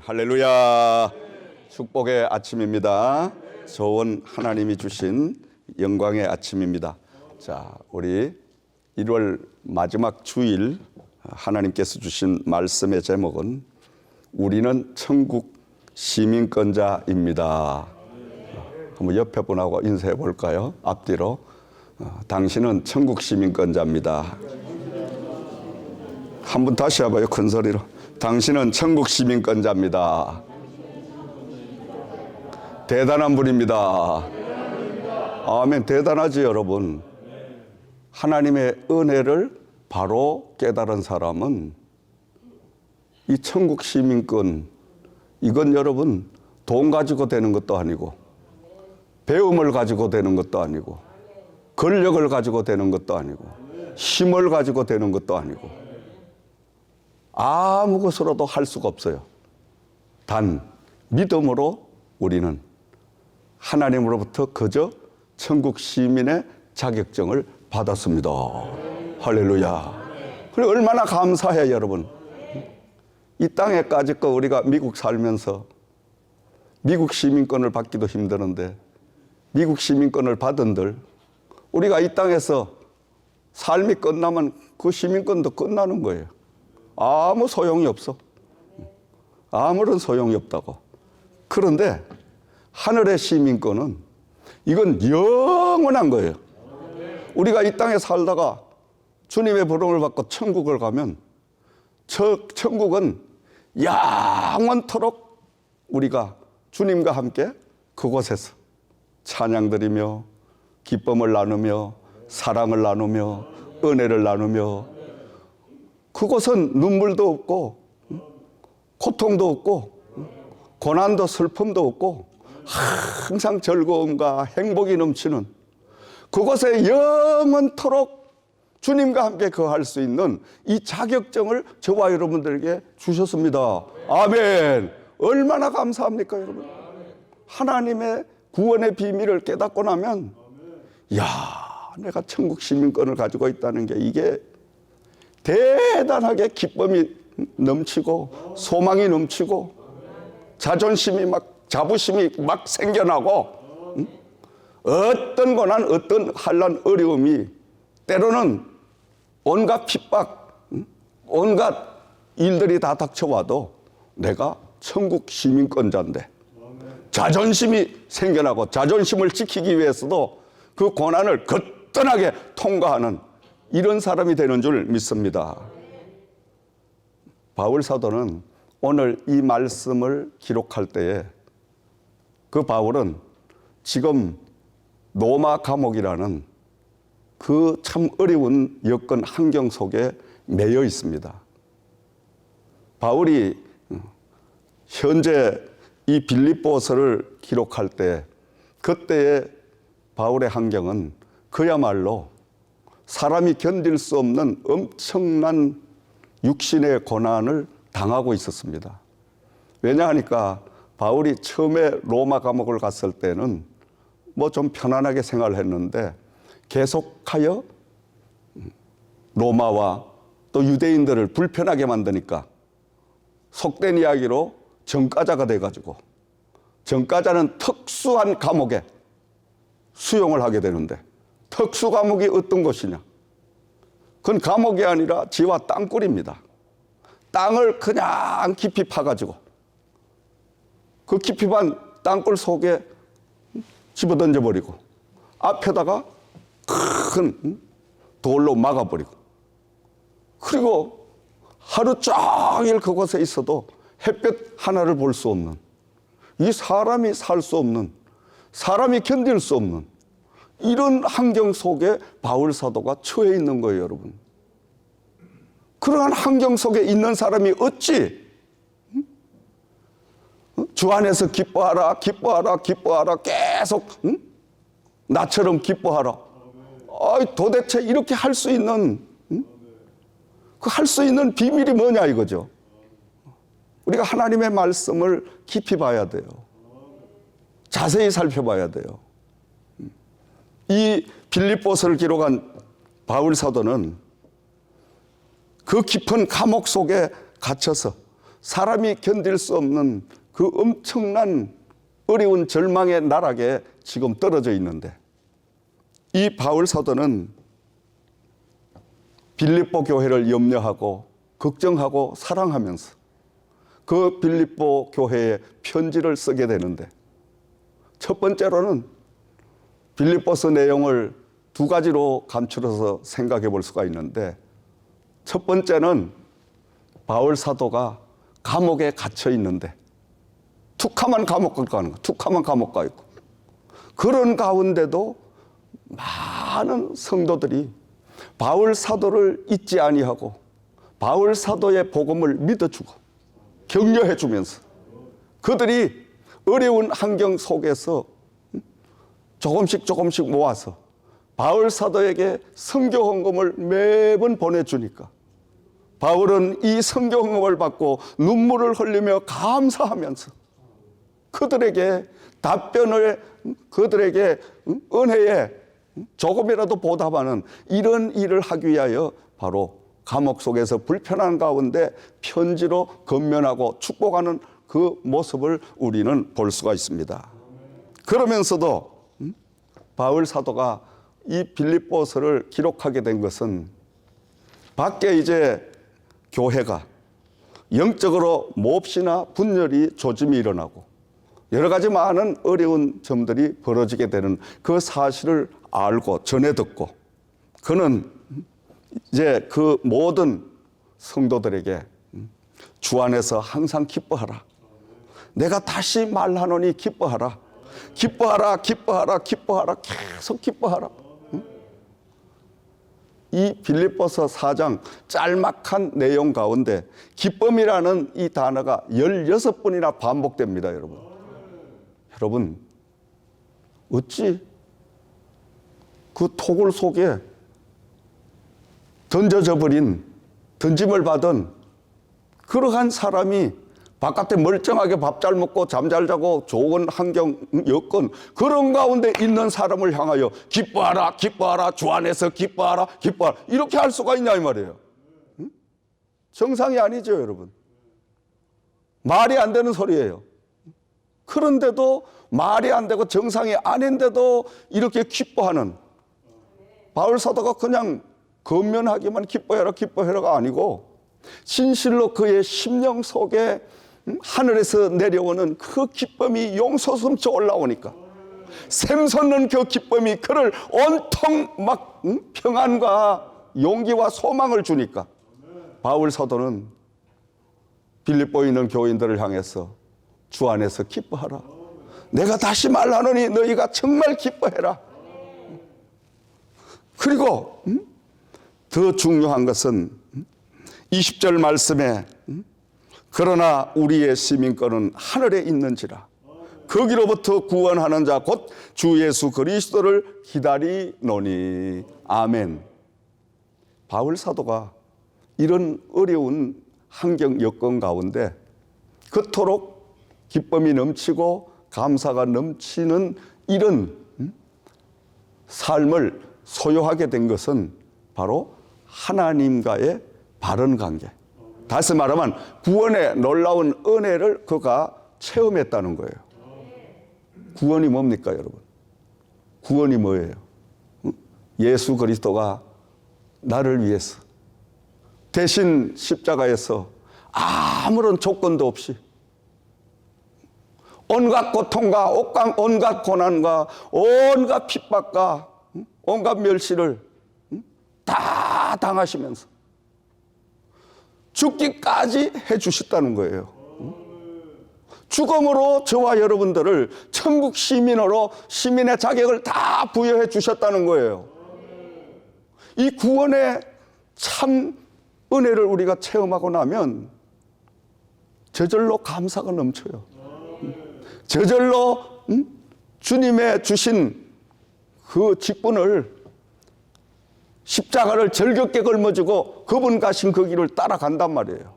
할렐루야. 축복의 아침입니다. 좋은 하나님이 주신 영광의 아침입니다. 자, 우리 1월 마지막 주일 하나님께서 주신 말씀의 제목은 우리는 천국 시민권자입니다. 한번 옆에 분하고 인사해 볼까요? 앞뒤로. 당신은 천국 시민권자입니다. 한번 다시 해봐요. 큰 소리로. 당신은 천국 시민권자입니다. 대단한 분입니다. 아멘. 대단하지 여러분. 하나님의 은혜를 바로 깨달은 사람은 이 천국 시민권, 이건 여러분 돈 가지고 되는 것도 아니고 배움을 가지고 되는 것도 아니고 권력을 가지고 되는 것도 아니고 힘을 가지고 되는 것도 아니고 아무 것으로도 할 수가 없어요. 단 믿음으로 우리는 하나님으로부터 그저 천국 시민의 자격증을 받았습니다. 할렐루야. 그리고 얼마나 감사해요 여러분. 이 땅에까지 거 우리가 미국 살면서 미국 시민권을 받기도 힘드는데 미국 시민권을 받은들 우리가 이 땅에서 삶이 끝나면 그 시민권도 끝나는 거예요. 아무 소용이 없어. 아무런 소용이 없다고. 그런데 하늘의 시민권은 이건 영원한 거예요. 우리가 이 땅에 살다가 주님의 부름을 받고 천국을 가면 천국은 영원토록 우리가 주님과 함께 그곳에서 찬양 드리며 기쁨을 나누며 사랑을 나누며 은혜를 나누며 그곳은 눈물도 없고 고통도 없고 고난도 슬픔도 없고 항상 즐거움과 행복이 넘치는 그곳에 영원토록 주님과 함께 거할 수 있는 이 자격증을 저와 여러분들에게 주셨습니다. 아멘. 얼마나 감사합니까 여러분. 하나님의 구원의 비밀을 깨닫고 나면 야, 내가 천국 시민권을 가지고 있다는 게 이게 대단하게 기쁨이 넘치고 소망이 넘치고 자존심이 자부심이 막 생겨나고 어떤 고난 어떤 환난 어려움이 때로는 온갖 핍박 온갖 일들이 다 닥쳐와도 내가 천국 시민권자인데 자존심이 생겨나고 자존심을 지키기 위해서도 그 고난을 거뜬하게 통과하는 이런 사람이 되는 줄 믿습니다. 바울 사도는 오늘 이 말씀을 기록할 때에 그 바울은 지금 로마 감옥이라는 그 참 어려운 여건 환경 속에 매여 있습니다. 바울이 현재 이 빌립보서를 기록할 때 그때의 바울의 환경은 그야말로 사람이 견딜 수 없는 엄청난 육신의 고난을 당하고 있었습니다. 왜냐하니까 바울이 처음에 로마 감옥을 갔을 때는 뭐 좀 편안하게 생활을 했는데 계속하여 로마와 또 유대인들을 불편하게 만드니까 속된 이야기로 정과자가 돼가지고 정과자는 특수한 감옥에 수용을 하게 되는데 특수 감옥이 어떤 것이냐? 그건 감옥이 아니라 지와 땅굴입니다. 땅을 그냥 깊이 파가지고 그 깊이 판 땅굴 속에 집어던져버리고 앞에다가 큰 돌로 막아버리고 그리고 하루 종일 그곳에 있어도 햇볕 하나를 볼 수 없는 이 사람이 살 수 없는 사람이 견딜 수 없는 이런 환경 속에 바울 사도가 처해 있는 거예요, 여러분. 그러한 환경 속에 있는 사람이 어찌 주 안에서 기뻐하라, 기뻐하라, 기뻐하라 계속 나처럼 기뻐하라. 도대체 이렇게 할 수 있는 그 할 수 있는 비밀이 뭐냐 이거죠. 우리가 하나님의 말씀을 깊이 봐야 돼요. 자세히 살펴봐야 돼요. 이 빌립보서를 기록한 바울 사도는 그 깊은 감옥 속에 갇혀서 사람이 견딜 수 없는 그 엄청난 어려운 절망의 나락에 지금 떨어져 있는데, 이 바울 사도는 빌립보 교회를 염려하고 걱정하고 사랑하면서 그 빌립보 교회에 편지를 쓰게 되는데, 첫 번째로는 빌립보서 내용을 두 가지로 감추어서 생각해 볼 수가 있는데, 첫 번째는 바울 사도가 감옥에 갇혀 있는데, 툭하면 감옥 가는 거, 툭하면 감옥 가 있고, 그런 가운데도 많은 성도들이 바울 사도를 잊지 아니하고 바울 사도의 복음을 믿어주고 격려해 주면서 그들이 어려운 환경 속에서 조금씩 모아서 바울 사도에게 선교 헌금을 매번 보내주니까 바울은 이 선교 헌금을 받고 눈물을 흘리며 감사하면서 그들에게 답변을, 그들에게 은혜에 조금이라도 보답하는 이런 일을 하기 위하여 바로 감옥 속에서 불편한 가운데 편지로 건면하고 축복하는 그 모습을 우리는 볼 수가 있습니다. 그러면서도 바울 사도가 이 빌립보서를 기록하게 된 것은 밖에 이제 교회가 영적으로 몹시나 분열이 조짐이 일어나고 여러 가지 많은 어려운 점들이 벌어지게 되는 그 사실을 알고 전해 듣고, 그는 이제 그 모든 성도들에게 주 안에서 항상 기뻐하라. 내가 다시 말하노니 기뻐하라. 기뻐하라, 기뻐하라, 기뻐하라. 계속 기뻐하라. 이 빌립보서 4장 짤막한 내용 가운데 기쁨이라는 이 단어가 16번이나 반복됩니다, 여러분. 여러분, 어찌 그 토굴 속에 던져져 버린, 던짐을 받은 그러한 사람이 바깥에 멀쩡하게 밥 잘 먹고 잠 잘 자고 좋은 환경, 여건 그런 가운데 있는 사람을 향하여 기뻐하라, 기뻐하라, 주 안에서 기뻐하라, 기뻐하라, 이렇게 할 수가 있냐 이 말이에요. 정상이 아니죠, 여러분. 말이 안 되는 소리예요. 그런데도 말이 안 되고 정상이 아닌데도 이렇게 기뻐하는, 바울 사도가 그냥 건면하기만 기뻐해라 기뻐해라가 아니고 진실로 그의 심령 속에 하늘에서 내려오는 그 기쁨이 용솟음쳐 올라오니까 샘솟는 그 기쁨이 그를 온통 막 평안과 용기와 소망을 주니까 바울 사도는 빌립보에 있는 교인들을 향해서 주 안에서 기뻐하라. 내가 다시 말하노니 너희가 정말 기뻐해라. 그리고 더 중요한 것은 20절 말씀에 그러나 우리의 시민권은 하늘에 있는지라 거기로부터 구원하는 자 곧 주 예수 그리스도를 기다리노니. 아멘. 바울 사도가 이런 어려운 환경 여건 가운데 그토록 기쁨이 넘치고 감사가 넘치는 이런 삶을 소유하게 된 것은 바로 하나님과의 바른 관계, 다시 말하면 구원의 놀라운 은혜를 그가 체험했다는 거예요. 구원이 뭡니까, 여러분? 구원이 뭐예요? 예수 그리스도가 나를 위해서 대신 십자가에서 아무런 조건도 없이 온갖 고통과 온갖 고난과 온갖 핍박과 온갖 멸시를 다 당하시면서 죽기까지 해주셨다는 거예요. 죽음으로 저와 여러분들을 천국 시민으로 시민의 자격을 다 부여해 주셨다는 거예요. 이 구원의 참 은혜를 우리가 체험하고 나면 저절로 감사가 넘쳐요. 저절로 주님의 주신 그 직분을, 십자가를 즐겁게 걸머쥐고 그분 가신 그 길을 따라간단 말이에요.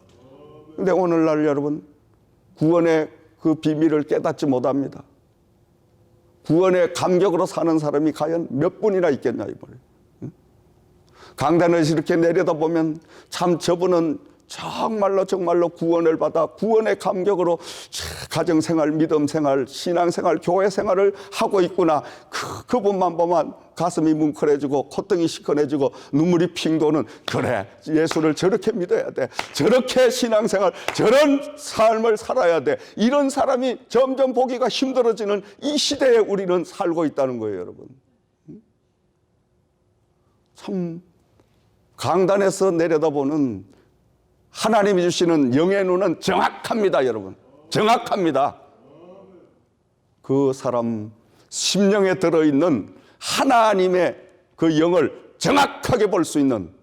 근데 오늘날 여러분, 구원의 그 비밀을 깨닫지 못합니다. 구원의 감격으로 사는 사람이 과연 몇 분이나 있겠냐 이 말이에요. 강단에서 이렇게 내려다보면 참 저분은 정말로 구원을 받아 구원의 감격으로 가정생활, 믿음생활, 신앙생활, 교회생활을 하고 있구나. 그분만 보면 가슴이 뭉클해지고 콧등이 시큰해지고 눈물이 핑 도는, 그래, 예수를 저렇게 믿어야 돼, 저렇게 신앙생활, 저런 삶을 살아야 돼. 이런 사람이 점점 보기가 힘들어지는 이 시대에 우리는 살고 있다는 거예요, 여러분. 참 강단에서 내려다보는 하나님이 주시는 영의 눈은 정확합니다, 여러분. 정확합니다. 그 사람 심령에 들어있는 하나님의 그 영을 정확하게 볼 수 있는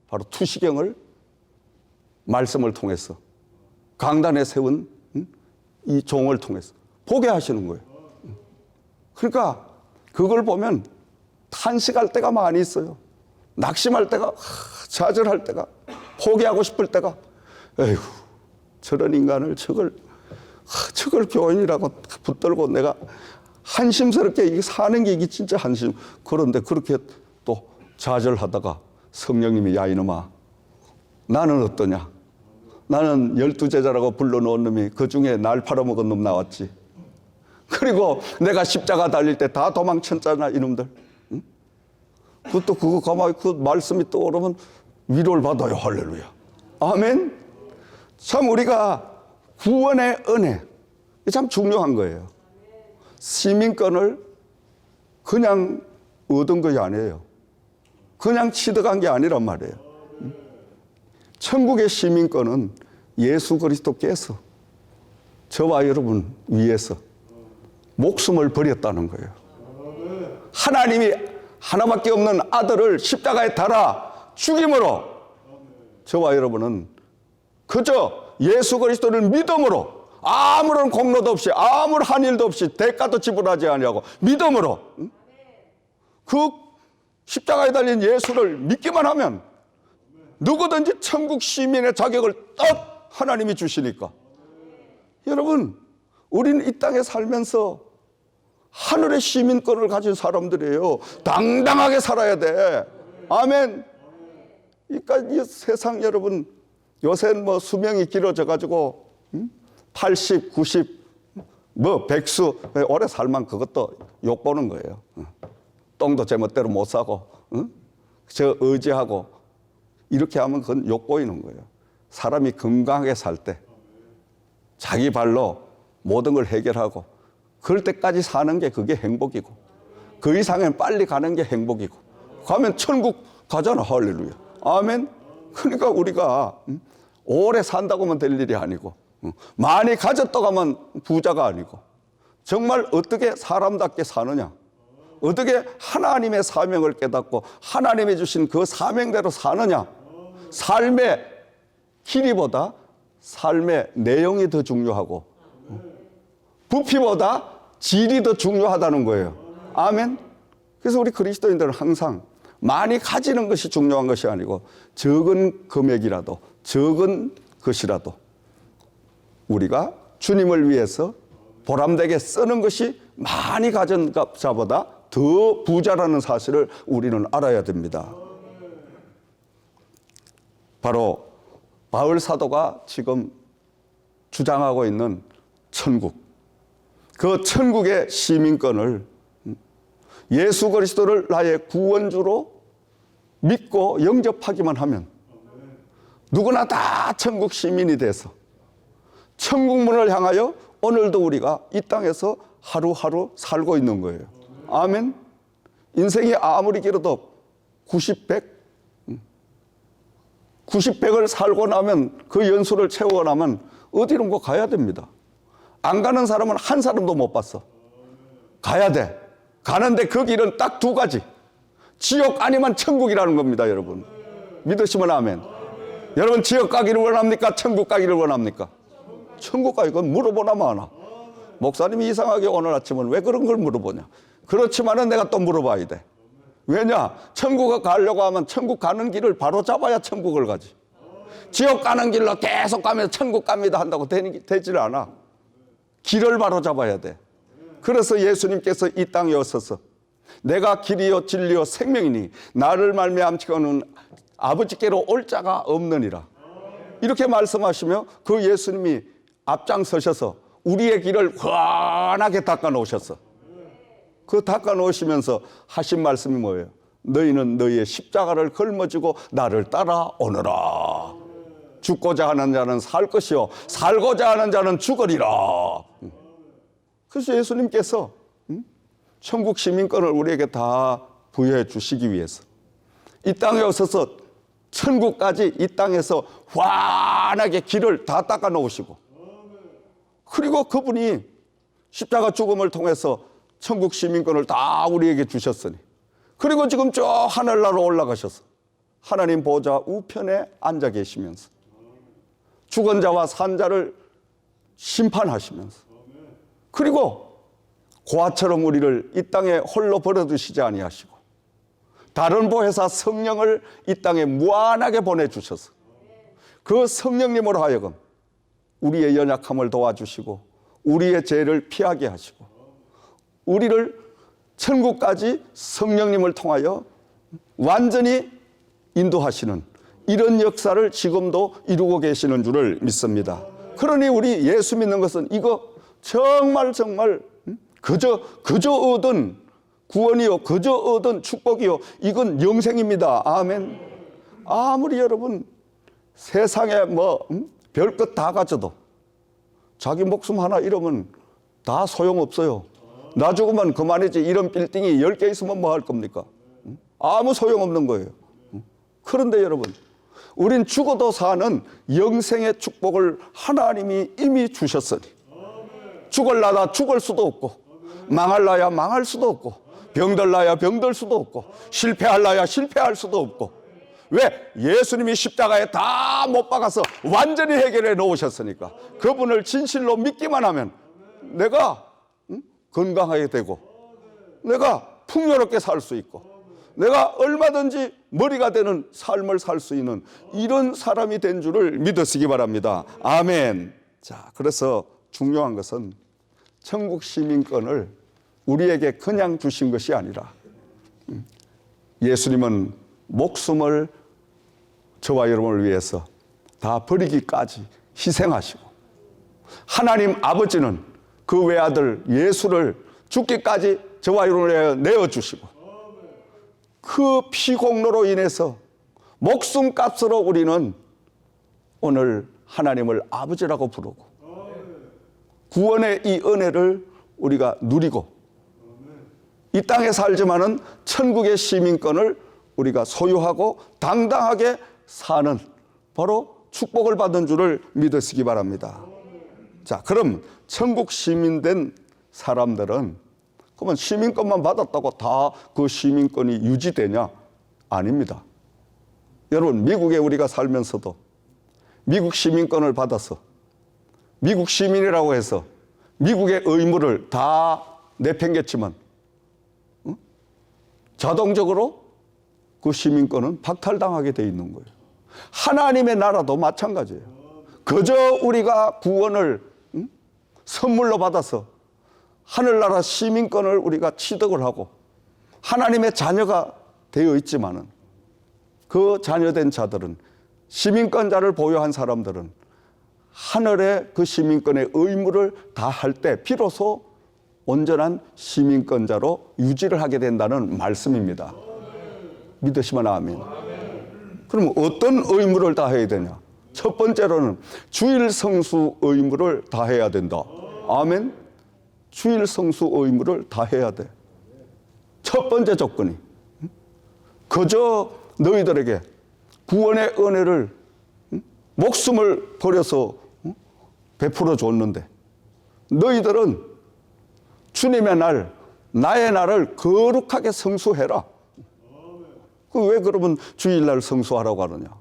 바로 투시경을 말씀을 통해서 강단에 세운 이 종을 통해서 보게 하시는 거예요. 그러니까 그걸 보면 탄식할 때가 많이 있어요. 낙심할 때가, 좌절할 때가, 포기하고 싶을 때가, 에휴, 저런 인간을 저걸 교인이라고 붙들고 내가 한심스럽게 이게 사는 게 이게 진짜 한심. 그런데 그렇게 또 좌절하다가 성령님이, 야 이놈아, 나는 어떠냐? 나는 12제자라고 불러놓은 놈이 그 중에 날 팔아먹은 놈 나왔지. 그리고 내가 십자가 달릴 때 다 도망쳤잖아, 이놈들. 응? 그것도 그거 가만히 그 말씀이 떠오르면 위로를 받아요. 할렐루야. 아멘. 참 우리가 구원의 은혜, 참 중요한 거예요. 시민권을 그냥 얻은 것이 아니에요. 그냥 취득한 게 아니란 말이에요. 천국의 시민권은 예수 그리스도께서 저와 여러분 위해서 목숨을 버렸다는 거예요. 하나님이 하나밖에 없는 아들을 십자가에 달아 죽임으로 저와 여러분은 그저 예수 그리스도를 믿음으로 아무런 공로도 없이 아무런 일도 없이 대가도 지불하지 아니하고 믿음으로 그 십자가에 달린 예수를 믿기만 하면 누구든지 천국 시민의 자격을 딱 하나님이 주시니까, 여러분 우리는 이 땅에 살면서 하늘의 시민권을 가진 사람들이에요. 당당하게 살아야 돼. 아멘. 그러니까 이 세상 여러분 요새는 뭐 수명이 길어져 가지고 80, 90, 뭐 100수 오래 살만 그것도 욕 보는 거예요. 똥도 제멋대로 못 사고, 저 의지하고 이렇게 하면 그건 욕 보이는 거예요. 사람이 건강하게 살 때 자기 발로 모든 걸 해결하고 그럴 때까지 사는 게 그게 행복이고, 그 이상은 빨리 가는 게 행복이고, 가면 천국 가잖아. 할렐루야. 아멘. 그러니까 우리가 오래 산다고 하면 될 일이 아니고, 많이 가졌다고 하면 부자가 아니고, 정말 어떻게 사람답게 사느냐, 어떻게 하나님의 사명을 깨닫고 하나님이 주신 그 사명대로 사느냐, 삶의 길이보다 삶의 내용이 더 중요하고 부피보다 질이 더 중요하다는 거예요. 아멘. 그래서 우리 그리스도인들은 항상 많이 가지는 것이 중요한 것이 아니고 적은 금액이라도 적은 것이라도 우리가 주님을 위해서 보람되게 쓰는 것이 많이 가진 자보다 더 부자라는 사실을 우리는 알아야 됩니다. 바로 바울 사도가 지금 주장하고 있는 천국, 그 천국의 시민권을 예수 그리스도를 나의 구원주로 믿고 영접하기만 하면 누구나 다 천국 시민이 돼서 천국 문을 향하여 오늘도 우리가 이 땅에서 하루하루 살고 있는 거예요. 아멘. 인생이 아무리 길어도 90, 100, 90, 100을 살고 나면 그 연수를 채우고 나면 어디론가 가야 됩니다. 안 가는 사람은 한 사람도 못 봤어. 가야 돼. 가는데 그 길은 딱 두 가지. 지옥 아니면 천국이라는 겁니다, 여러분. 믿으시면 아멘. 여러분 지옥 가기를 원합니까? 천국 가기를 원합니까? 천국 가기는 물어보나 마나. 목사님이 이상하게 오늘 아침은 왜 그런 걸 물어보냐. 그렇지만은 내가 또 물어봐야 돼. 왜냐? 천국을 가려고 하면 천국 가는 길을 바로 잡아야 천국을 가지. 지옥 가는 길로 계속 가면 천국 갑니다 한다고 되질 않아. 길을 바로 잡아야 돼. 그래서 예수님께서 이 땅에 오셔서 내가 길이요 진리요 생명이니 나를 말미암지고는 아버지께로 올 자가 없느니라. 이렇게 말씀하시며 그 예수님이 앞장서셔서 우리의 길을 환하게 닦아 놓으셨어. 그 닦아 놓으시면서 하신 말씀이 뭐예요? 너희는 너희의 십자가를 걸머지고 나를 따라오너라. 죽고자 하는 자는 살 것이요 살고자 하는 자는 죽으리라. 그래서 예수님께서 천국 시민권을 우리에게 다 부여해 주시기 위해서 이 땅에 오셔서 천국까지 이 땅에서 환하게 길을 다 닦아 놓으시고, 그리고 그분이 십자가 죽음을 통해서 천국 시민권을 다 우리에게 주셨으니, 그리고 지금 저 하늘나라로 올라가셔서 하나님 보좌 우편에 앉아 계시면서 죽은 자와 산 자를 심판하시면서, 그리고 고아처럼 우리를 이 땅에 홀로 버려두시지 아니하시고 다른 보혜사 성령을 이 땅에 무한하게 보내주셔서 그 성령님으로 하여금 우리의 연약함을 도와주시고 우리의 죄를 피하게 하시고 우리를 천국까지 성령님을 통하여 완전히 인도하시는 이런 역사를 지금도 이루고 계시는 줄을 믿습니다. 그러니 우리 예수 믿는 것은 이거 정말 그저 얻은 구원이요, 그저 얻은 축복이요, 이건 영생입니다. 아멘. 아무리 여러분 세상에 별것 다 가져도 자기 목숨 하나 잃으면 다 소용없어요. 나 죽으면 그만이지. 이런 빌딩이 10개 있으면 뭐 할 겁니까? 아무 소용없는 거예요. 그런데 여러분, 우린 죽어도 사는 영생의 축복을 하나님이 이미 주셨으니 죽을라다 죽을 수도 없고 망할라야 망할 수도 없고 병들라야 병들 수도 없고 실패할라야 실패할 수도 없고, 왜? 예수님이 십자가에 다 못 박아서 완전히 해결해 놓으셨으니까 그분을 진실로 믿기만 하면 내가 건강하게 되고 내가 풍요롭게 살 수 있고 내가 얼마든지 머리가 되는 삶을 살 수 있는 이런 사람이 된 줄을 믿으시기 바랍니다. 아멘. 자, 그래서 중요한 것은 천국 시민권을 우리에게 그냥 주신 것이 아니라 예수님은 목숨을 저와 여러분을 위해서 다 버리기까지 희생하시고 하나님 아버지는 그 외아들 예수를 죽기까지 저와 여러분을 내어주시고 그 피공로로 인해서 목숨값으로 우리는 오늘 하나님을 아버지라고 부르고 구원의 이 은혜를 우리가 누리고 이 땅에 살지만은 천국의 시민권을 우리가 소유하고 당당하게 사는 바로 축복을 받은 줄을 믿으시기 바랍니다. 자, 그럼 천국 시민된 사람들은 그러면 시민권만 받았다고 다 그 시민권이 유지되냐? 아닙니다. 여러분, 미국에 우리가 살면서도 미국 시민권을 받아서 미국 시민이라고 해서 미국의 의무를 다 내팽개치면 자동적으로 그 시민권은 박탈당하게 돼 있는 거예요. 하나님의 나라도 마찬가지예요. 그저 우리가 구원을 선물로 받아서 하늘나라 시민권을 우리가 취득을 하고 하나님의 자녀가 되어 있지만은 그 자녀된 자들은 시민권자를 보유한 사람들은 하늘의 그 시민권의 의무를 다 할 때 비로소 온전한 시민권자로 유지를 하게 된다는 말씀입니다. 믿으시면 아멘. 그럼 어떤 의무를 다 해야 되냐? 첫 번째로는 주일 성수 의무를 다 해야 된다. 아멘. 주일 성수 의무를 다 해야 돼. 첫 번째 조건이 그저 너희들에게 구원의 은혜를 목숨을 버려서 베풀어 줬는데 너희들은 주님의 날, 나의 날을 거룩하게 성수해라. 그 왜 그러면 주일날 성수하라고 하느냐?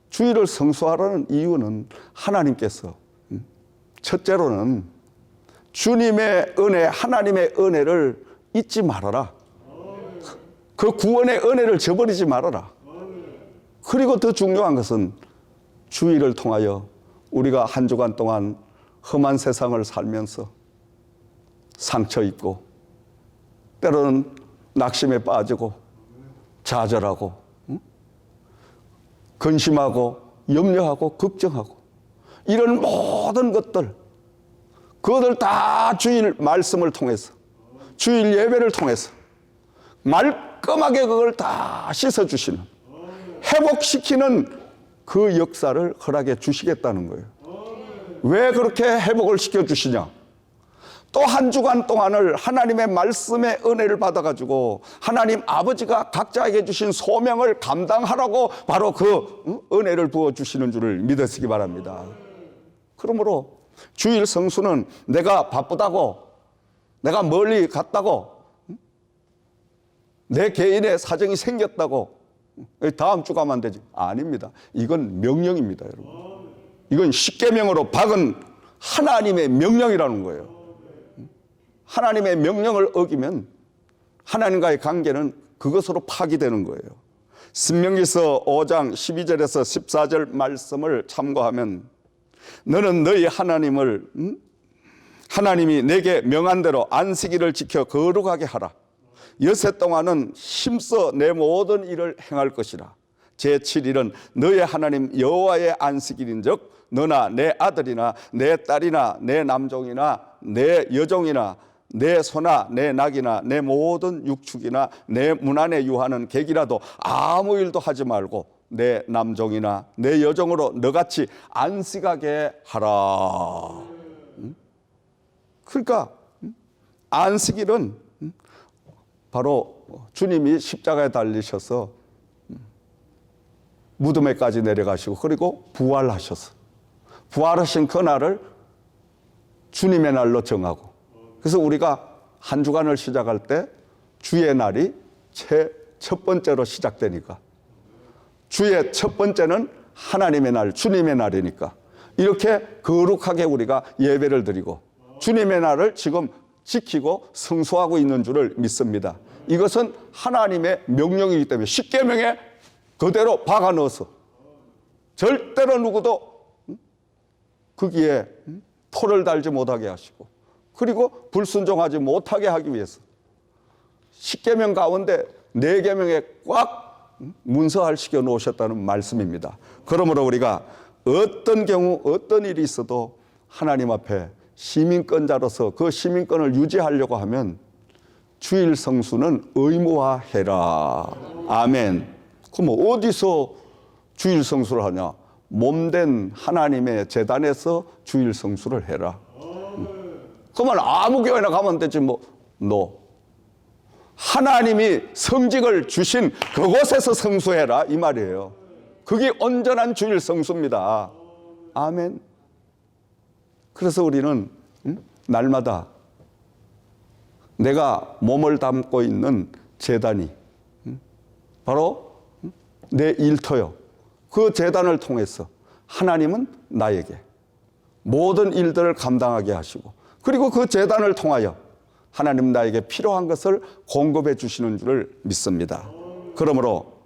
주일을 성수하라는 이유는 하나님께서 첫째로는 주님의 은혜, 하나님의 은혜를 잊지 말아라. 그 구원의 은혜를 저버리지 말아라. 그리고 더 중요한 것은 주일을 통하여 우리가 한 주간 동안 험한 세상을 살면서 상처 입고 때로는 낙심에 빠지고 좌절하고 근심하고 염려하고 걱정하고 이런 모든 것들 그것을 다 주일 말씀을 통해서 주일 예배를 통해서 말끔하게 그걸 다 씻어주시는 회복시키는 그 역사를 허락해 주시겠다는 거예요. 왜 그렇게 회복을 시켜주시냐? 또 한 주간 동안을 하나님의 말씀의 은혜를 받아가지고 하나님 아버지가 각자에게 주신 소명을 감당하라고 바로 그 은혜를 부어주시는 줄을 믿으시기 바랍니다. 그러므로 주일 성수는 내가 바쁘다고 내가 멀리 갔다고 내 개인의 사정이 생겼다고 다음 주 가면 되지. 아닙니다. 이건 명령입니다, 여러분. 이건 십계명으로 박은 하나님의 명령이라는 거예요. 하나님의 명령을 어기면 하나님과의 관계는 그것으로 파기되는 거예요. 신명기서 5장 12절에서 14절 말씀을 참고하면 너는 너희 하나님을 하나님이 내게 명한 대로 안식일을 지켜 거룩하게 하라. 여섯 동안은 힘써 내 모든 일을 행할 것이라. 제7일은 너의 하나님 여호와의 안식일인즉 너나 내 아들이나 내 딸이나 내 남종이나 내 여종이나 내 소나 내 낙이나 내 모든 육축이나 내 문 안에 유하는 객이라도 아무 일도 하지 말고 내 남종이나 내 여종으로 너같이 안식하게 하라. 그러니까 안식일은 바로 주님이 십자가에 달리셔서 무덤에까지 내려가시고 그리고 부활하셔서 부활하신 그날을 주님의 날로 정하고 그래서 우리가 한 주간을 시작할 때 주의 날이 첫 번째로 시작되니까 주의 첫 번째는 하나님의 날, 주님의 날이니까 이렇게 거룩하게 우리가 예배를 드리고 주님의 날을 지금 지키고 성수하고 있는 줄을 믿습니다. 이것은 하나님의 명령이기 때문에 십계명에 그대로 박아 넣어서 절대로 누구도 거기에 토를 달지 못하게 하시고 그리고 불순종하지 못하게 하기 위해서 십계명 가운데 네 계명에 꽉 문서화시켜 놓으셨다는 말씀입니다. 그러므로 우리가 어떤 경우 어떤 일이 있어도 하나님 앞에 시민권자로서 그 시민권을 유지하려고 하면 주일 성수는 의무화해라. 아멘. 그럼 어디서 주일 성수를 하냐? 몸된 하나님의 제단에서 주일 성수를 해라. 그러면 아무 교회나 가면 되지 뭐. 하나님이 성직을 주신 그곳에서 성수해라 이 말이에요. 그게 온전한 주일 성수입니다. 아멘. 그래서 우리는 날마다 내가 몸을 담고 있는 제단이 바로 내 일터요. 그 제단을 통해서 하나님은 나에게 모든 일들을 감당하게 하시고 그리고 그 제단을 통하여 하나님 나에게 필요한 것을 공급해 주시는 줄을 믿습니다. 그러므로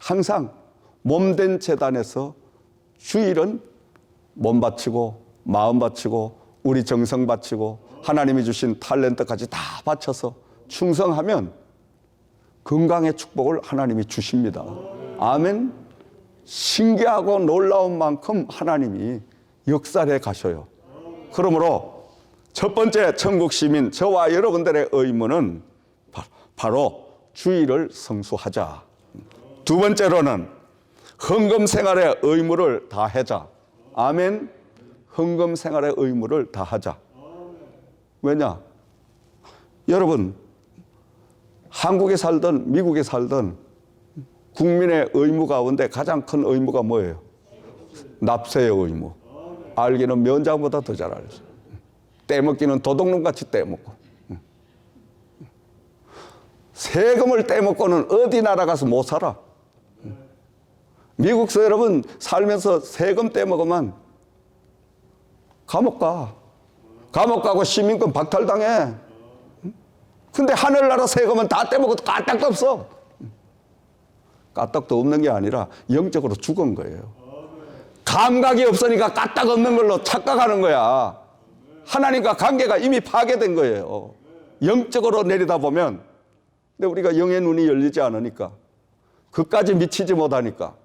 항상 몸된 제단에서 주일은 몸 바치고 마음 바치고 우리 정성 바치고 하나님이 주신 탤런트까지 다 바쳐서 충성하면 건강의 축복을 하나님이 주십니다. 아멘. 신기하고 놀라운 만큼 하나님이 역사해 가셔요. 그러므로 첫 번째 천국 시민 저와 여러분들의 의무는 바로 주일을 성수하자. 두 번째로는 헌금 생활의 의무를 다하자. 아멘. 헌금 생활의 의무를 다하자. 왜냐? 여러분 한국에 살든 미국에 살든 국민의 의무 가운데 가장 큰 의무가 뭐예요? 납세의 의무. 알기는 면장보다 더 잘 알죠. 떼먹기는 도둑놈같이 떼먹고. 세금을 떼먹고는 어디 나라가서 못 살아. 미국서 여러분 살면서 세금 떼먹으면 감옥 가. 감옥 가고 시민권 박탈당해. 근데 하늘나라 세금은 다 떼먹어도 까딱도 없어. 까딱도 없는 게 아니라 영적으로 죽은 거예요. 감각이 없으니까 까딱 없는 걸로 착각하는 거야. 하나님과 관계가 이미 파괴된 거예요. 영적으로 내려다보면. 근데 우리가 영의 눈이 열리지 않으니까, 그까지 미치지 못하니까,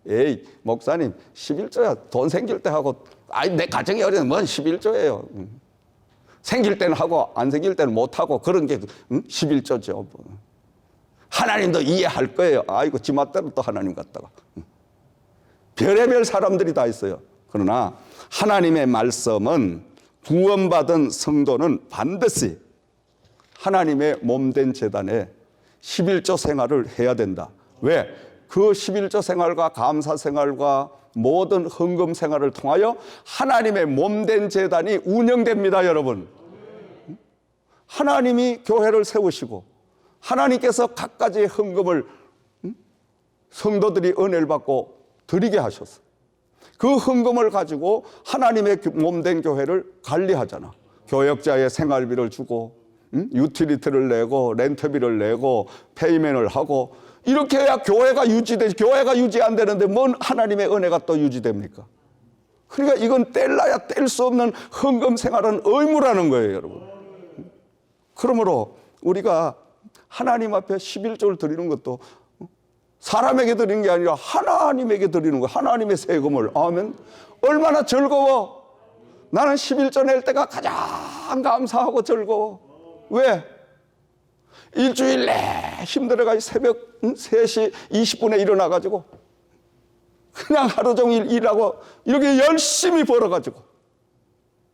에이 목사님 11조야 돈 생길 때 하고, 아니 내 가정이 어려운 뭔 11조예요. 생길 때는 하고 안 생길 때는 못하고, 그런 게 11조죠. 하나님도 이해할 거예요. 아이고 지 맛대로 또 하나님 갖다가. 별의별 사람들이 다 있어요. 그러나 하나님의 말씀은 구원받은 성도는 반드시 하나님의 몸된 제단에 11조 생활을 해야 된다. 왜? 그 11조 생활과 감사 생활과 모든 헌금 생활을 통하여 하나님의 몸된 제단이 운영됩니다, 여러분. 하나님이 교회를 세우시고 하나님께서 갖가지 헌금을 성도들이 은혜를 받고 드리게 하셨어. 그 헌금을 가지고 하나님의 몸된 교회를 관리하잖아. 교역자의 생활비를 주고, 유틸리티를 내고, 렌트비를 내고, 페이맨을 하고, 이렇게 해야 교회가 유지되지. 교회가 유지 안 되는데 뭔 하나님의 은혜가 또 유지됩니까? 그러니까 이건 뗄라야 뗄 수 없는 헌금 생활은 의무라는 거예요, 여러분. 그러므로 우리가 하나님 앞에 11조를 드리는 것도 사람에게 드리는 게 아니라 하나님에게 드리는 거예요. 하나님의 세금을. 아멘. 얼마나 즐거워. 나는 11조 낼 때가 가장 감사하고 즐거워. 왜? 일주일 내 힘들어가지고 새벽 3시 20분에 일어나가지고 그냥 하루 종일 일하고 이렇게 열심히 벌어가지고,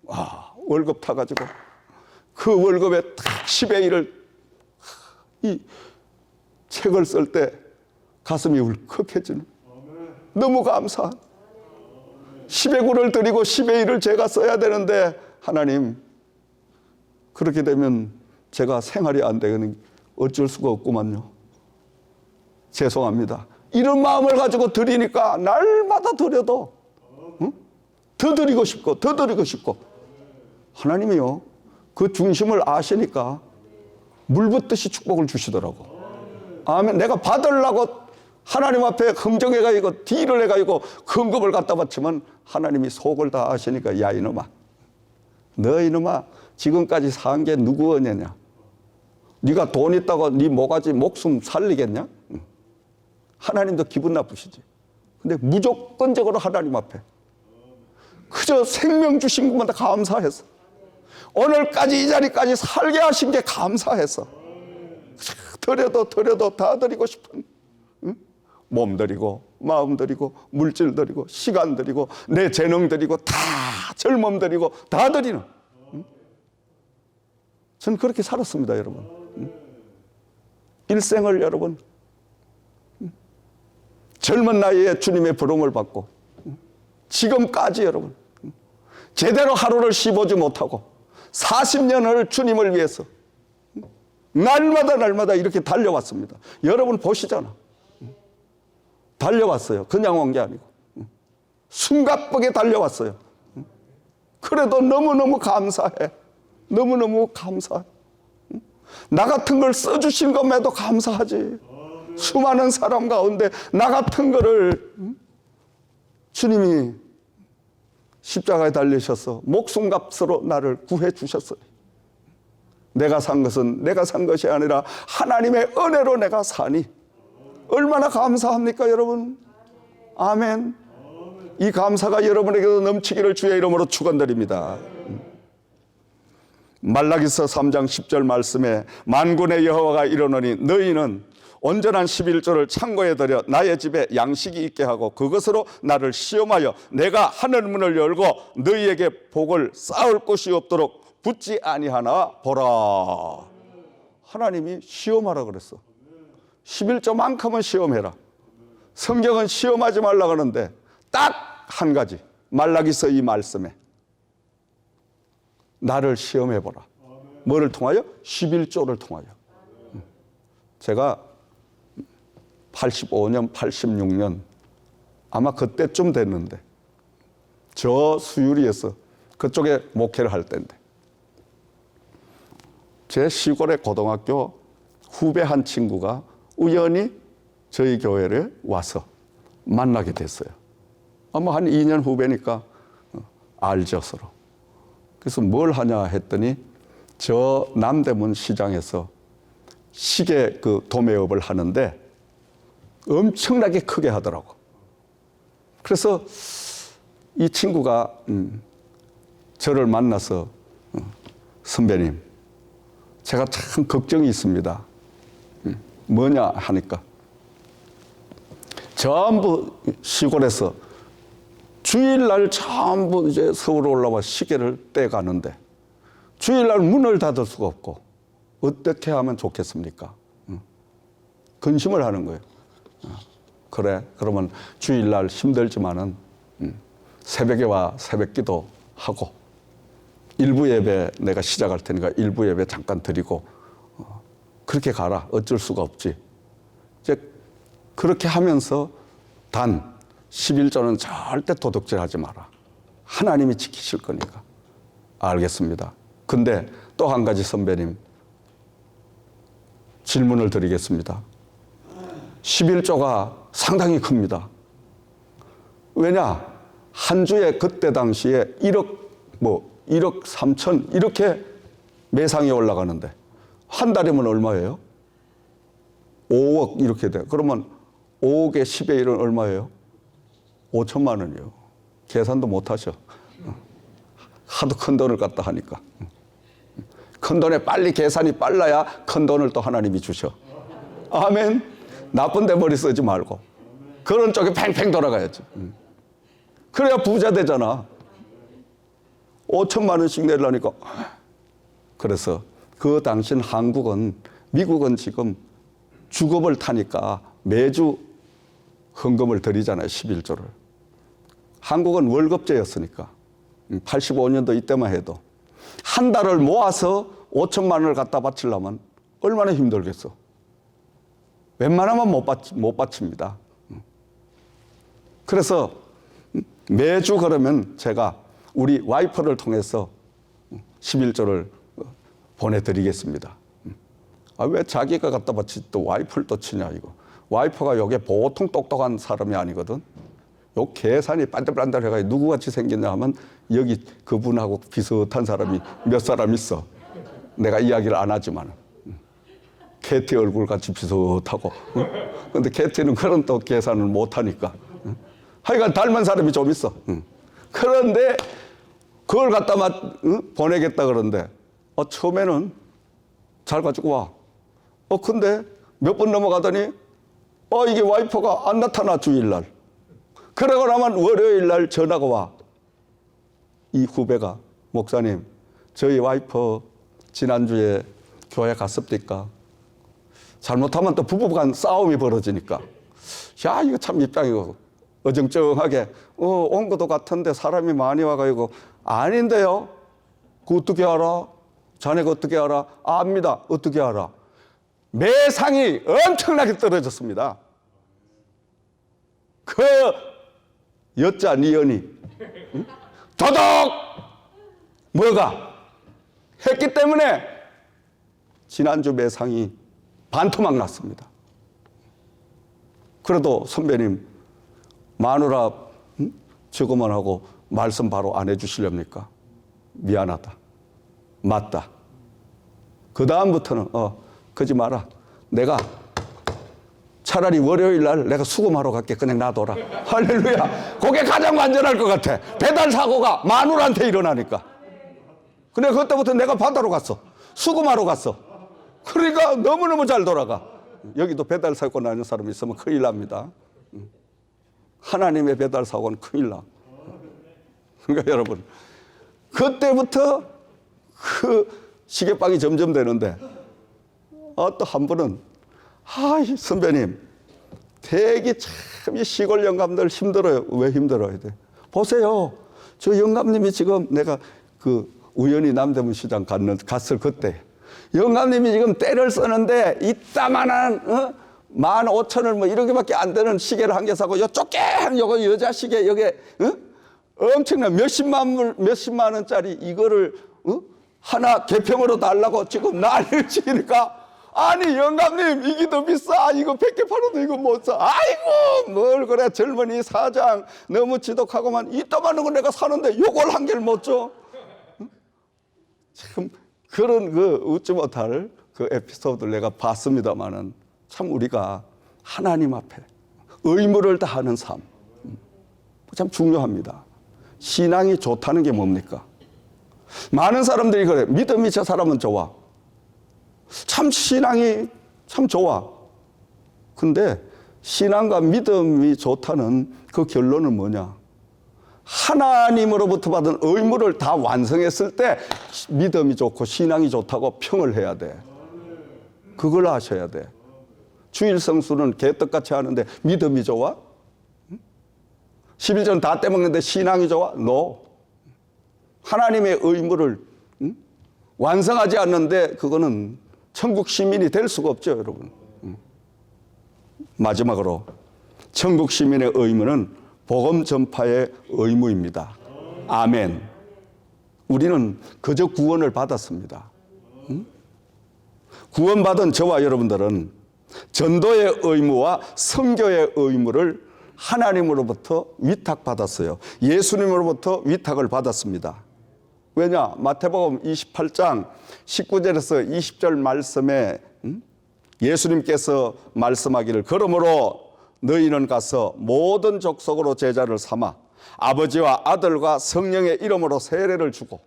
와, 월급 타가지고 그 월급에 딱 10의 1을 이 책을 쓸 때 가슴이 울컥해지는, 너무 감사한 10의 9를 드리고 10의 1을 제가 써야 되는데, 하나님 그렇게 되면 제가 생활이 안 되는 어쩔 수가 없구만요. 죄송합니다. 이런 마음을 가지고 드리니까 날마다 드려도 더 드리고 싶고 더 드리고 싶고, 하나님이요 그 중심을 아시니까 물 붓듯이 축복을 주시더라고. 아멘. 내가 받으려고 하나님 앞에 흥정해가지고 딜을 해가지고 헌금을 갖다 바치면 하나님이 속을 다 아시니까, 야 이놈아, 너 이놈아 지금까지 산 게 누구 은혜냐? 네가 돈 있다고 네 모가지 목숨 살리겠냐? 하나님도 기분 나쁘시지. 근데 무조건적으로 하나님 앞에 그저 생명 주신 것마다 감사해서, 오늘까지 이 자리까지 살게 하신 게 감사해서 드려도 다 드리고 싶은, 몸 드리고 마음 드리고 물질 드리고 시간 드리고 내 재능 드리고 다 젊음 드리고 다 드리는, 전 그렇게 살았습니다, 여러분. 일생을 여러분 젊은 나이에 주님의 부름을 받고 지금까지 여러분 제대로 하루를 쉬보지 못하고 40년을 주님을 위해서 날마다 이렇게 달려왔습니다. 여러분 보시잖아. 달려왔어요. 그냥 온 게 아니고 숨가쁘게 달려왔어요. 그래도 너무너무 감사해. 너무너무 감사해. 나 같은 걸 써주신 것에도 감사하지. 수많은 사람 가운데 나 같은 거를 주님이 십자가에 달리셔서 목숨값으로 나를 구해 주셨어요. 내가 산 것은 내가 산 것이 아니라 하나님의 은혜로 내가 사니 얼마나 감사합니까, 여러분? 아멘. 이 감사가 여러분에게도 넘치기를 주의 이름으로 축원드립니다. 말라기서 3장 10절 말씀에 만군의 여호와가 이르노니 너희는 온전한 11조를 창고에 들여 나의 집에 양식이 있게 하고 그것으로 나를 시험하여 내가 하늘 문을 열고 너희에게 복을 쌓을 곳이 없도록 붙지 아니하나 보라. 하나님이 시험하라 그랬어. 11조만큼은 시험해라. 성경은 시험하지 말라 그러는데 딱 한 가지, 말라기서 이 말씀에 나를 시험해보라. 뭐를 통하여? 11조를 통하여. 제가 85년, 86년 아마 그때쯤 됐는데 저 수유리에서 그쪽에 목회를 할 때인데 제 시골의 고등학교 후배 한 친구가 우연히 저희 교회를 와서 만나게 됐어요. 아마 한 2년 후배니까 알죠, 서로. 그래서 뭘 하냐 했더니 저 남대문 시장에서 시계 그 도매업을 하는데 엄청나게 크게 하더라고. 그래서 이 친구가 저를 만나서 선배님, 제가 참 걱정이 있습니다. 뭐냐 하니까 전부 시골에서 주일날 전부 이제 서울 올라와 시계를 떼가는데 주일날 문을 닫을 수가 없고 어떻게 하면 좋겠습니까? 근심을 하는 거예요. 그래, 그러면 주일날 힘들지만은 새벽에 와 새벽기도 하고 일부 예배 내가 시작할 테니까 일부 예배 잠깐 드리고 그렇게 가라. 어쩔 수가 없지. 이제 그렇게 하면서 단 11조는 절대 도둑질하지 마라. 하나님이 지키실 거니까. 알겠습니다. 근데 또 한 가지 선배님 질문을 드리겠습니다. 11조가 상당히 큽니다. 왜냐? 한 주에 그때 당시에 1억 3천 이렇게 매상이 올라가는데 한 달이면 얼마예요? 5억 이렇게 돼. 그러면 5억에 10의 1은 얼마예요? 5천만 원이요. 계산도 못 하셔. 하도 큰 돈을 갖다 하니까. 큰 돈에 빨리 계산이 빨라야 큰 돈을 또 하나님이 주셔. 아멘. 나쁜 데 머리 쓰지 말고. 그런 쪽에 팽팽 돌아가야지. 그래야 부자 되잖아. 5천만 원씩 내려니까. 그래서 그 당시 한국은, 미국은 지금 주급을 타니까 매주 헌금을 드리잖아요. 11조를. 한국은 월급제였으니까. 85년도 이때만 해도. 한 달을 모아서 5천만 원을 갖다 바치려면 얼마나 힘들겠어. 웬만하면 못 바칩니다. 그래서 매주 그러면 제가 우리 와이프를 통해서 11조를 보내드리겠습니다. 아, 왜 자기가 갖다 바치지 또 와이프를 또 치냐 이거. 와이프가 요게 보통 똑똑한 사람이 아니거든. 요 계산이 반들반들 해가지고 누구같이 생겼냐 하면 여기 그분하고 비슷한 사람이 몇 사람 있어. 내가 이야기를 안 하지만. 캐티 얼굴같이 비슷하고. 근데 캐티는 그런 또 계산을 못하니까. 하여간 닮은 사람이 좀 있어. 그런데 그걸 갖다 보내겠다 그러는데 처음에는 잘 가지고 와. 근데 몇 번 넘어가더니 이게 와이프가 안 나타나 주일날. 그러고 나면 월요일날 전화가 와. 이 후배가 목사님 저희 와이프 지난주에 교회 갔습니까? 잘못하면 또 부부간 싸움이 벌어지니까. 야 이거 참 입장이고 어정쩡하게 온 것도 같은데 사람이 많이 와가지고 아닌데요. 그 어떻게 알아? 자네가 어떻게 알아? 압니다. 어떻게 알아? 매상이 엄청나게 떨어졌습니다. 그 여자 니언이 도둑 뭐가 했기 때문에 지난주 매상이 반토막 났습니다. 그래도 선배님 마누라 저거만 하고 말씀 바로 안 해주시렵니까? 미안하다. 맞다. 그 다음부터는 그러지 마라. 내가 차라리 월요일 날 내가 수금하러 갈게. 그냥 놔둬라. 할렐루야. 그게 가장 안전할 것 같아. 배달 사고가 마누라한테 일어나니까. 근데 그때부터 내가 바다로 갔어. 수금하러 갔어. 그러니까 너무너무 잘 돌아가. 여기도 배달 사고 나는 사람이 있으면 큰일 납니다. 하나님의 배달 사고는 큰일 나. 그러니까 여러분 그때부터 그 시계빵이 점점 되는데 또 한 분은 선배님 되게 참 이 시골 영감들 힘들어요. 왜 힘들어야 돼? 보세요. 저 영감님이 지금 내가 그 우연히 남대문 시장 갔을 그때 영감님이 지금 때를 쓰는데 이따만한 15,000원 뭐 이렇게밖에 안 되는 시계를 한 개 사고 요 쪼갰 요거 여자 시계 여기에 엄청난 몇십만 원짜리 이거를 하나 개평으로 달라고 지금 난리를 치니까 아니 영감님 이게 더 비싸. 이거 100개 팔아도 이거 못 사. 아이고 뭘 그래 젊은이 사장 너무 지독하고만 이따만한 거 내가 사는데 요걸 한 개를 못 줘. 참 그런 그 웃지 못할 그 에피소드를 내가 봤습니다만은 참 우리가 하나님 앞에 의무를 다하는 삶 참 중요합니다. 신앙이 좋다는 게 뭡니까? 많은 사람들이 그래. 믿음이 저 사람은 좋아. 참 신앙이 참 좋아. 근데 신앙과 믿음이 좋다는 그 결론은 뭐냐? 하나님으로부터 받은 의무를 다 완성했을 때 믿음이 좋고 신앙이 좋다고 평을 해야 돼. 그걸 아셔야 돼. 주일 성수는 개떡같이 하는데 믿음이 좋아? 11전 다 떼먹는데 신앙이 좋아? No. 하나님의 의무를 완성하지 않는데 그거는 천국 시민이 될 수가 없죠, 여러분. 마지막으로 천국 시민의 의무는 복음 전파의 의무입니다. 아멘. 우리는 그저 구원을 받았습니다. 구원받은 저와 여러분들은 전도의 의무와 선교의 의무를 하나님으로부터 위탁받았어요. 예수님으로부터 위탁을 받았습니다. 왜냐? 마태복음 28장 19절에서 20절 말씀에 예수님께서 말씀하기를 그러므로 너희는 가서 모든 족속으로 제자를 삼아 아버지와 아들과 성령의 이름으로 세례를 주고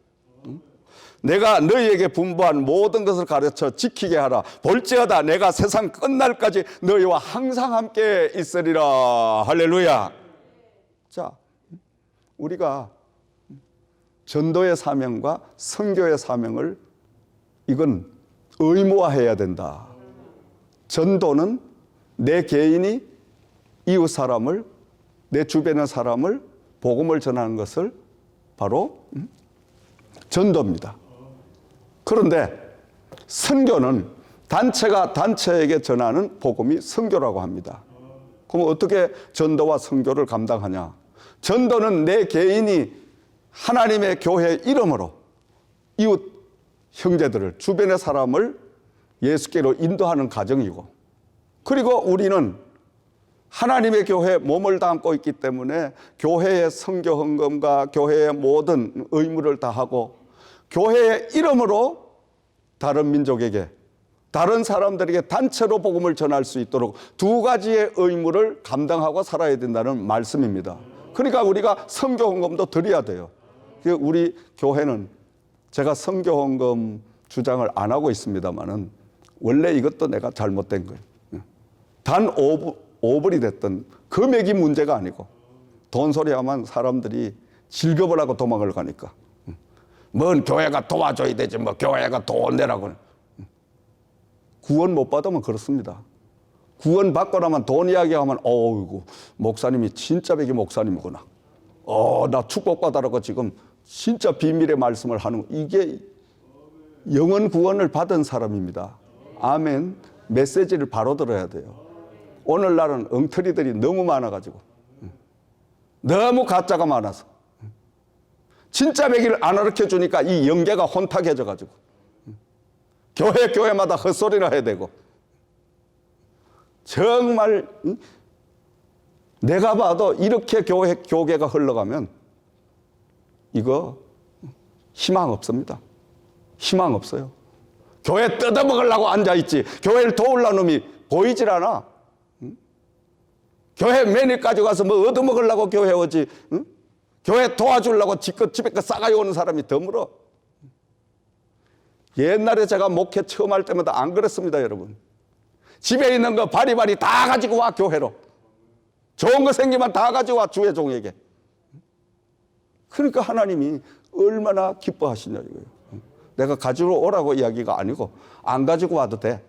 내가 너희에게 분부한 모든 것을 가르쳐 지키게 하라. 볼지어다 내가 세상 끝날까지 너희와 항상 함께 있으리라. 할렐루야. 자, 우리가 전도의 사명과 선교의 사명을 이건 의무화해야 된다. 전도는 내 개인이 이웃 사람을, 내 주변의 사람을 복음을 전하는 것을 바로 전도입니다. 그런데 선교는 단체가 단체에게 전하는 복음이 선교라고 합니다. 그럼 어떻게 전도와 선교를 감당하냐? 전도는 내 개인이 하나님의 교회 이름으로 이웃 형제들을, 주변의 사람을 예수께로 인도하는 과정이고, 그리고 우리는 하나님의 교회에 몸을 담고 있기 때문에 교회의 선교 헌금과 교회의 모든 의무를 다하고 교회의 이름으로 다른 민족에게, 다른 사람들에게 단체로 복음을 전할 수 있도록 두 가지의 의무를 감당하고 살아야 된다는 말씀입니다. 그러니까 우리가 선교 헌금도 드려야 돼요. 우리 교회는 제가 선교 헌금 주장을 안 하고 있습니다만은 원래 이것도 내가 잘못된 거예요. 단 5불이 됐던 금액이 문제가 아니고 돈소리 하면 사람들이 즐겁을 하고 도망을 가니까 뭔 교회가 도와줘야 되지 뭐 교회가 돈 내라고. 구원 못 받으면 그렇습니다. 구원 받고 나면 돈 이야기하면 어이구 목사님이 진짜 백이 목사님이구나. 나 축복받아라고 지금 진짜 비밀의 말씀을 하는 이게 영원 구원을 받은 사람입니다. 아멘. 메시지를 바로 들어야 돼요. 오늘날은 엉터리들이 너무 많아가지고 너무 가짜가 많아서 진짜 배기를 안 가르쳐 주니까 이 영계가 혼탁해져가지고 교회마다 헛소리나 해야 되고 정말 내가 봐도 이렇게 교계가 흘러가면 이거 희망 없습니다. 희망 없어요. 교회 뜯어먹으려고 앉아있지 교회를 도우려는 놈이 보이질 않아. 교회 매니까지 가서 뭐 얻어먹으려고 교회 오지. 교회 도와주려고 집에 거 싸가지 오는 사람이 드물어. 옛날에 제가 목회 처음 할 때마다 안 그랬습니다, 여러분. 집에 있는 거 바리바리 다 가지고 와, 교회로. 좋은 거 생기면 다 가지고 와, 주의 종에게. 그러니까 하나님이 얼마나 기뻐하시냐, 이거예요. 내가 가지고 오라고 이야기가 아니고, 안 가지고 와도 돼.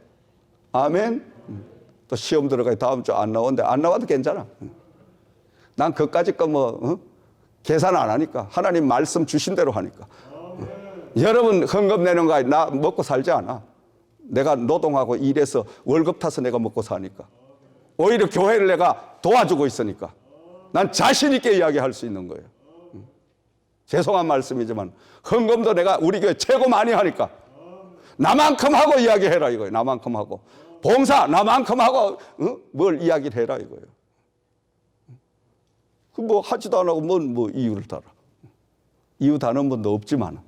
아멘. 또 시험 들어가야 다음 주 안 나오는데, 안 나와도 괜찮아. 난 그까짓 거 계산 안 하니까. 하나님 말씀 주신 대로 하니까. 여러분 헌금 내는 거 나 먹고 살지 않아. 내가 노동하고 일해서 월급 타서 내가 먹고 사니까. 오히려 교회를 내가 도와주고 있으니까. 난 자신 있게 이야기할 수 있는 거예요. 죄송한 말씀이지만 헌금도 내가 우리 교회 최고 많이 하니까 나만큼 하고 이야기해라 이거예요. 나만큼 하고 봉사 나만큼 하고 뭘 이야기를 해라 이거예요. 그 하지도 안 하고 뭐 이유를 달아. 이유 다는 분도 없지만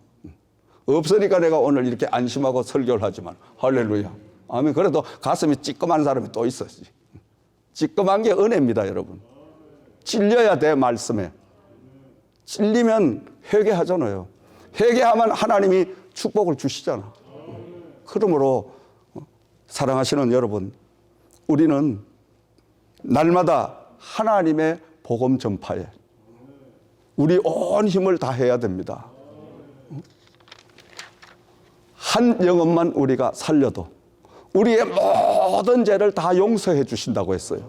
없으니까 내가 오늘 이렇게 안심하고 설교를 하지만 할렐루야. 아멘. 그래도 가슴이 찌끔한 사람이 또 있었지. 찌끔한 게 은혜입니다, 여러분. 찔려야 돼, 말씀에. 찔리면 회개하잖아요. 회개하면 하나님이 축복을 주시잖아. 그러므로 사랑하시는 여러분, 우리는 날마다 하나님의 복음 전파에 우리 온 힘을 다해야 됩니다. 한 영혼만 우리가 살려도 우리의 모든 죄를 다 용서해 주신다고 했어요.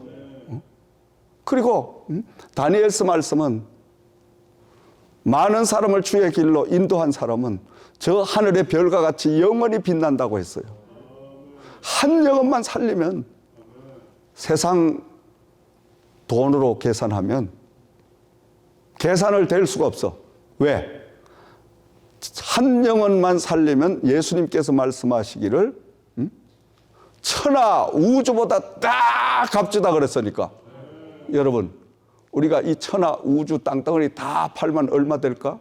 그리고 다니엘서 말씀은 많은 사람을 주의 길로 인도한 사람은 저 하늘의 별과 같이 영원히 빛난다고 했어요. 한 영혼만 살리면 세상 돈으로 계산하면 계산을 될 수가 없어. 왜? 한 영혼만 살리면 예수님께서 말씀하시기를 천하 우주보다 딱 값지다 그랬으니까. 여러분, 우리가 이 천하 우주 땅덩어리 다 팔면 얼마 될까?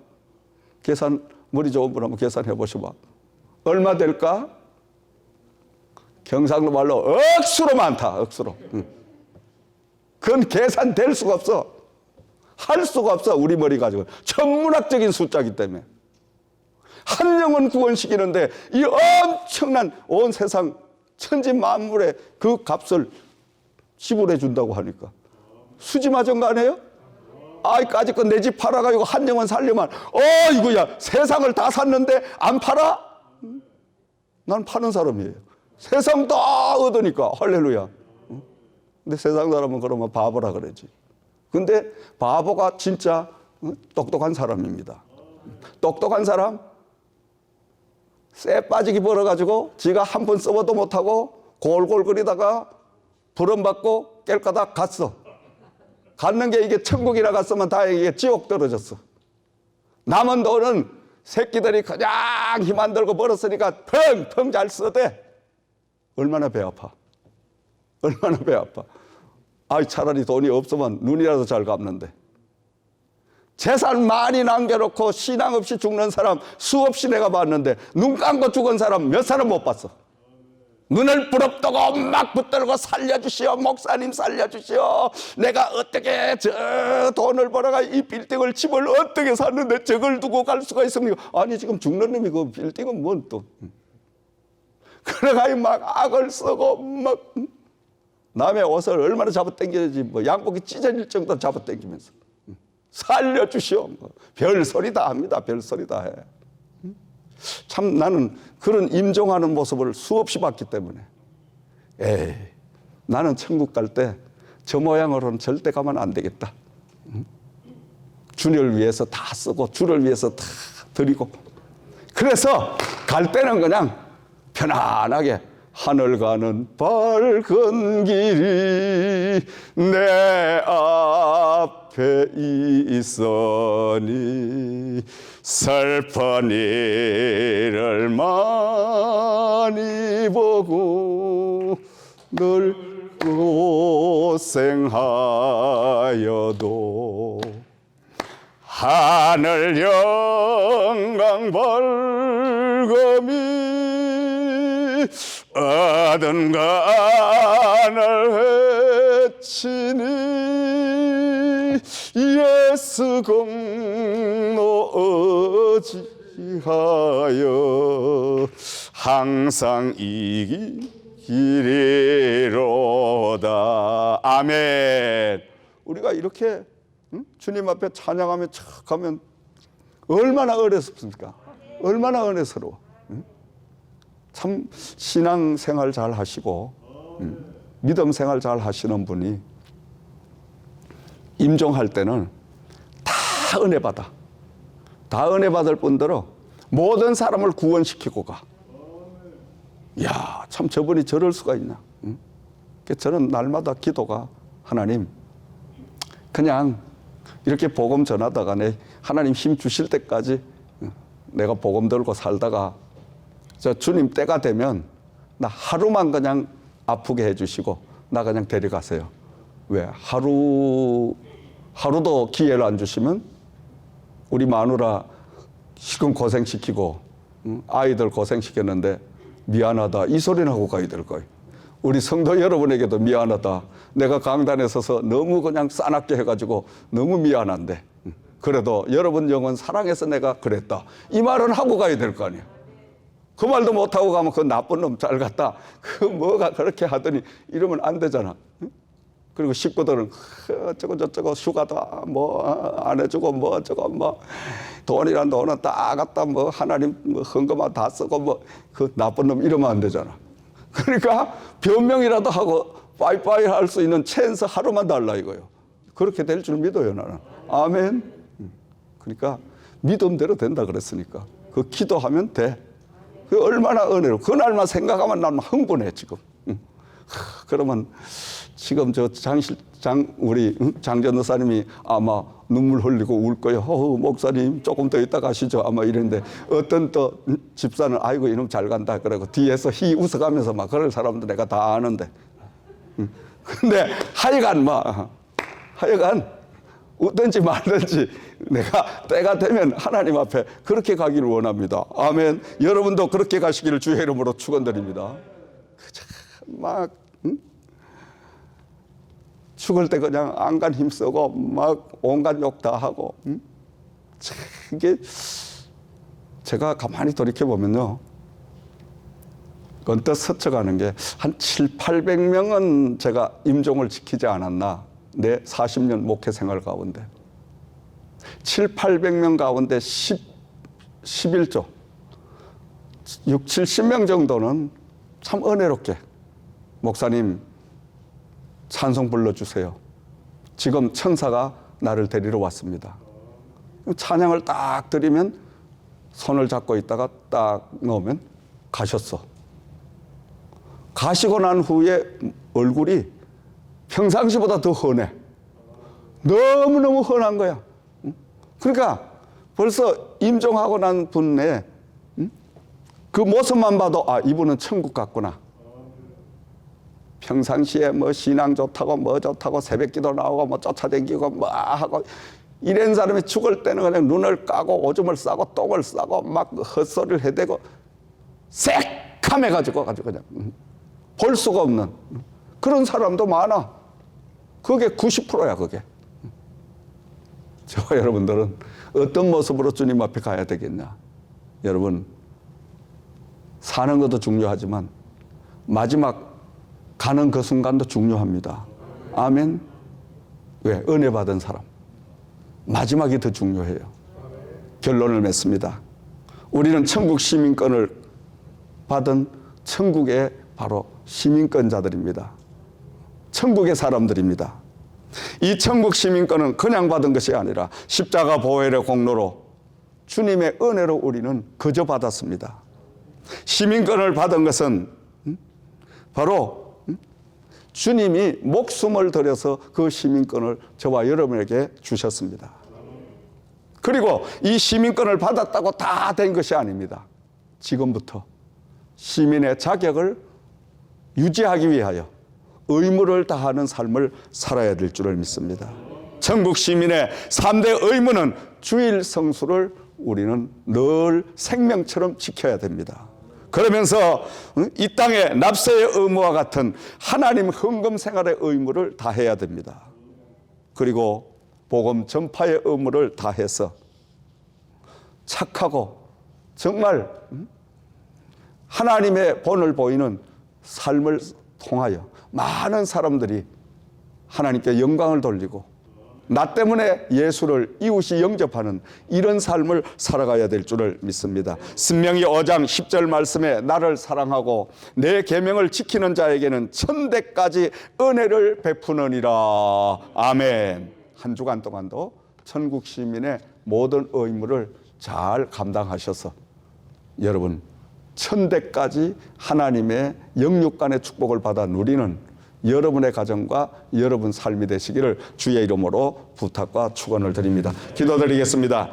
계산, 머리 좋은 분 한번 계산해 보셔봐. 얼마 될까? 경상도 말로 억수로 많다, 억수로. 그건 계산될 수가 없어. 할 수가 없어, 우리 머리 가지고. 천문학적인 숫자이기 때문에. 한 영혼 구원시키는데 이 엄청난 온 세상 천지 만물의 그 값을 지불해 준다고 하니까 수지 맞은 거 아니에요? 까짓 내 집 팔아가지고 한 영혼 살려면 이거야 세상을 다 샀는데 안 팔아? 난 파는 사람이에요. 세상 다 얻으니까 할렐루야. 근데 세상 사람은 그러면 바보라 그러지. 근데 바보가 진짜 똑똑한 사람입니다. 똑똑한 사람 쇠 빠지기 벌어가지고 지가 한 번 써봐도 못하고 골골거리다가 부름받고 깰까다 갔어. 갔는 게 이게 천국이라 갔으면 다행히 이게 지옥 떨어졌어. 남은 돈은 새끼들이 그냥 힘 안 들고 벌었으니까 펑펑 잘 써대. 얼마나 배 아파. 얼마나 배 아파. 차라리 돈이 없으면 눈이라도 잘 갚는데. 재산 많이 남겨놓고 신앙 없이 죽는 사람 수없이 내가 봤는데 눈 감고 죽은 사람 몇 사람 못 봤어. 눈을 부릅뜨고 막 붙들고 살려주시오, 목사님 살려주시오. 내가 어떻게 저 돈을 벌어가 이 빌딩을 집을 어떻게 샀는데 저걸 두고 갈 수가 있습니까? 아니 지금 죽는 놈이 그 빌딩은 뭔 또. 그래가지고 막 악을 쓰고 막 남의 옷을 얼마나 잡아당겨야지 뭐 양복이 찢어질 정도로 잡아당기면서 살려주시오. 별소리 다 합니다. 별소리 다 해. 참 나는 그런 임종하는 모습을 수없이 봤기 때문에 나는 천국 갈 때 저 모양으로는 절대 가면 안 되겠다. 주를 위해서 다 쓰고 주를 위해서 다 드리고 그래서 갈 때는 그냥 편안하게 하늘 가는 밝은 길이 내 앞에 있으니 슬픈 일을 많이 보고 늘 고생하여도 하늘 영광 밝음이 어딘가를 헤치니 예수 공로 의지하여 항상 이기리로다. 아멘. 우리가 이렇게 주님 앞에 찬양하며 촥 가면 얼마나 어렵습니까? 얼마나 은혜스러워. 참 신앙생활 잘 하시고 믿음 생활 잘 하시는 분이 임종할 때는 다 은혜 받아. 다 은혜 받을 뿐더러 모든 사람을 구원시키고 가. 이야, 참 저분이 저럴 수가 있나. 저는 날마다 기도가 하나님 그냥 이렇게 복음 전하다가 하나님 힘 주실 때까지 내가 복음 들고 살다가 저 주님 때가 되면 나 하루만 그냥 아프게 해주시고 나 그냥 데려가세요. 왜? 하루도 기회를 안 주시면 우리 마누라 지금 고생시키고 아이들 고생시켰는데 미안하다 이 소리는 하고 가야 될 거예요. 우리 성도 여러분에게도 미안하다. 내가 강단에 서서 너무 그냥 싸납게 해가지고 너무 미안한데 그래도 여러분 영혼 사랑해서 내가 그랬다. 이 말은 하고 가야 될 거 아니에요. 그 말도 못하고 가면 그 나쁜 놈 잘 갔다. 그 뭐가 그렇게 하더니 이러면 안 되잖아. 그리고 식구들은 어쩌고 저쩌고 휴가다 뭐 안 해주고 뭐 어쩌고 뭐 돈이란 돈은 다 갖다 뭐 하나님 뭐 헌금만 다 쓰고 뭐 그 나쁜 놈 이러면 안 되잖아. 그러니까 변명이라도 하고 빠이빠이 할 수 있는 찬스 하루만 달라 이거요. 그렇게 될 줄 믿어요 나는. 아멘. 그러니까 믿음대로 된다 그랬으니까 그 기도하면 돼. 그 얼마나 은혜로 그날만 생각하면 나는 흥분해 지금. 그러면 지금 저 우리 장 전도사님이 아마 눈물 흘리고 울 거예요. 목사님 조금 더 있다 가시죠. 아마 이랬는데 어떤 또 집사는 아이고 이놈 잘 간다 그러고 뒤에서 히 웃어가면서 막 그럴 사람도 내가 다 아는데. 근데 하여간 웃든지 말든지 내가 때가 되면 하나님 앞에 그렇게 가기를 원합니다. 아멘. 여러분도 그렇게 가시기를 주의 이름으로 축원드립니다. 죽을 때 그냥 안간 힘쓰고 막 온갖 욕 다 하고 이게 제가 가만히 돌이켜보면요 언뜻 스쳐가는 게 한 700~800명은 제가 임종을 지키지 않았나 내 40년 목회 생활 가운데 700~800명 가운데 11조 60~70명 정도는 참 은혜롭게 목사님 찬송 불러주세요. 지금 천사가 나를 데리러 왔습니다. 찬양을 딱 드리면 손을 잡고 있다가 딱 넣으면 가셨어. 가시고 난 후에 얼굴이 평상시보다 더 훤해. 너무너무 훤한 거야. 그러니까 벌써 임종하고 난 분에 그 모습만 봐도 아 이분은 천국 같구나. 평상시에 뭐 신앙 좋다고 뭐 좋다고 새벽기도 나오고 뭐 쫓아다니고 뭐 하고 이런 사람이 죽을 때는 그냥 눈을 까고 오줌을 싸고 똥을 싸고 막 헛소리를 해대고 새카매가지고 그냥 볼 수가 없는 그런 사람도 많아. 그게 90%야 그게. 저와 여러분들은 어떤 모습으로 주님 앞에 가야 되겠냐. 여러분 사는 것도 중요하지만 마지막 가는 그 순간도 중요합니다. 아멘. 왜? 은혜 받은 사람. 마지막이 더 중요해요. 결론을 맺습니다. 우리는 천국 시민권을 받은 천국의 바로 시민권자들입니다. 천국의 사람들입니다. 이 천국 시민권은 그냥 받은 것이 아니라 십자가 보혈의 공로로 주님의 은혜로 우리는 거저 받았습니다. 시민권을 받은 것은 바로 주님이 목숨을 들여서 그 시민권을 저와 여러분에게 주셨습니다. 그리고 이 시민권을 받았다고 다 된 것이 아닙니다. 지금부터 시민의 자격을 유지하기 위하여 의무를 다하는 삶을 살아야 될 줄을 믿습니다. 천국 시민의 3대 의무는 주일 성수를 우리는 늘 생명처럼 지켜야 됩니다. 그러면서 이 땅의 납세의 의무와 같은 하나님 헌금 생활의 의무를 다해야 됩니다. 그리고 복음 전파의 의무를 다해서 착하고 정말 하나님의 본을 보이는 삶을 통하여 많은 사람들이 하나님께 영광을 돌리고 나 때문에 예수를 이웃이 영접하는 이런 삶을 살아가야 될 줄을 믿습니다. 신명기 5장 10절 말씀에 나를 사랑하고 내 계명을 지키는 자에게는 천대까지 은혜를 베푸느니라. 아멘. 한 주간 동안도 천국 시민의 모든 의무를 잘 감당하셔서 여러분 천대까지 하나님의 영육간의 축복을 받아 누리는 여러분의 가정과 여러분 삶이 되시기를 주의 이름으로 부탁과 축원을 드립니다. 기도드리겠습니다.